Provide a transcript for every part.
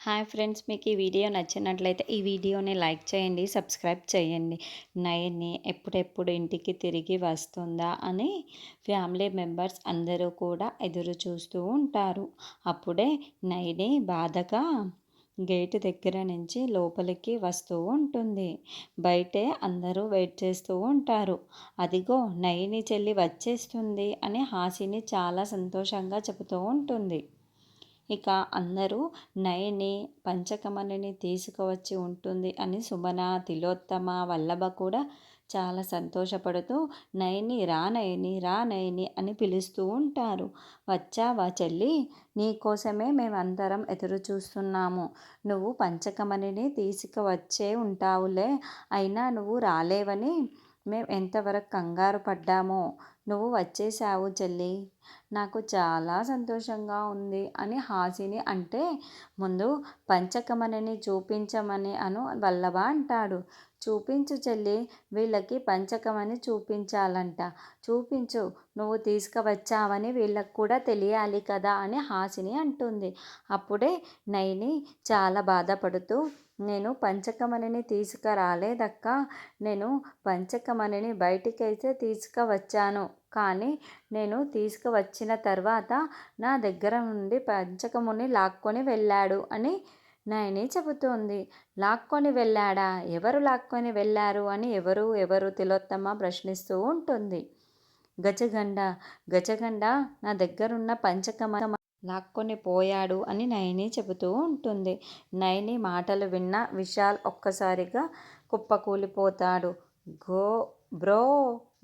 Hi friends, మీకు ఈ video నచ్చినట్లయితే ఈ వీడియోని లైక్ చేయండి, సబ్స్క్రైబ్ చేయండి. నయని ఎప్పుడెప్పుడు ఇంటికి తిరిగి వస్తుందా అని ఫ్యామిలీ మెంబర్స్ అందరూ కూడా ఎదురు చూస్తూ ఉంటారు. అప్పుడే నయని బాధగా గేటు దగ్గర నుంచి లోపలికి వస్తూ ఉంటుంది. బయటే అందరూ వెయిట్ చేస్తూ ఉంటారు. అదిగో నయని చెల్లి వచ్చేస్తుంది అని హాసిని చాలా సంతోషంగా చెబుతూ ఉంటుంది. ఇక అందరూ నయని పంచకమణిని తీసుకువచ్చి ఉంటుంది అని సుమన, తిలోత్తమ, వల్లభ కూడా చాలా సంతోషపడుతూ నయని రా నయని రా నయని అని పిలుస్తూ ఉంటారు. వచ్చావా చెల్లి, నీకోసమే మేమందరం ఎదురు చూస్తున్నాము. నువ్వు పంచకమణిని తీసుకువచ్చే ఉంటావులే, అయినా నువ్వు రాలేవని మేము ఎంతవరకు కంగారు పడ్డామో. నువ్వు వచ్చేసావు చెల్లి, నాకు చాలా సంతోషంగా ఉంది అని హాసిని అంటే, ముందు పంచకమణిని చూపించమని వల్లభ అంటాడు. చూపించు చెల్లి, వీళ్ళకి పంచకమని చూపించాలంట. చూపించు, నువ్వు తీసుకువచ్చావని వీళ్ళకు కూడా తెలియాలి కదా అని హాసిని అంటుంది. అప్పుడే నయని చాలా బాధపడుతూ, నేను పంచకమణిని తీసుకురాలేదక్క, నేను పంచకమణిని బయటికైతే తీసుకువచ్చాను, కానీ నేను తీసుకువచ్చిన తర్వాత నా దగ్గర నుండి పంచకముని లాక్కొని వెళ్ళాడు అని నయని చెబుతోంది. లాక్కొని వెళ్ళాడా? ఎవరు లాక్కొని వెళ్ళారు అని ఎవరు తిలోత్తమ ప్రశ్నిస్తూ ఉంటుంది. గజగండ గజగండ నా దగ్గరున్న పంచకమ లాక్కొని పోయాడు అని నయని చెబుతూ ఉంటుంది. నయని మాటలు విన్న విశాల్ ఒక్కసారిగా కుప్పకూలిపోతాడు. బ్రో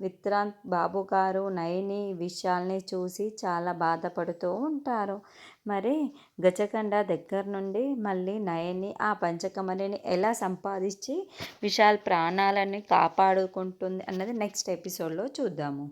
విక్రాంత్ బాబుగారు నయని విశాల్ని చూసి చాలా బాధపడుతూ ఉంటారు. మరి గజకండ దగ్గర నుండి మళ్ళీ నయని ఆ పంచకమణిని ఎలా సంపాదించి విశాల్ ప్రాణాలని కాపాడుకుంటుంది అన్నది నెక్స్ట్ ఎపిసోడ్లో చూద్దాము.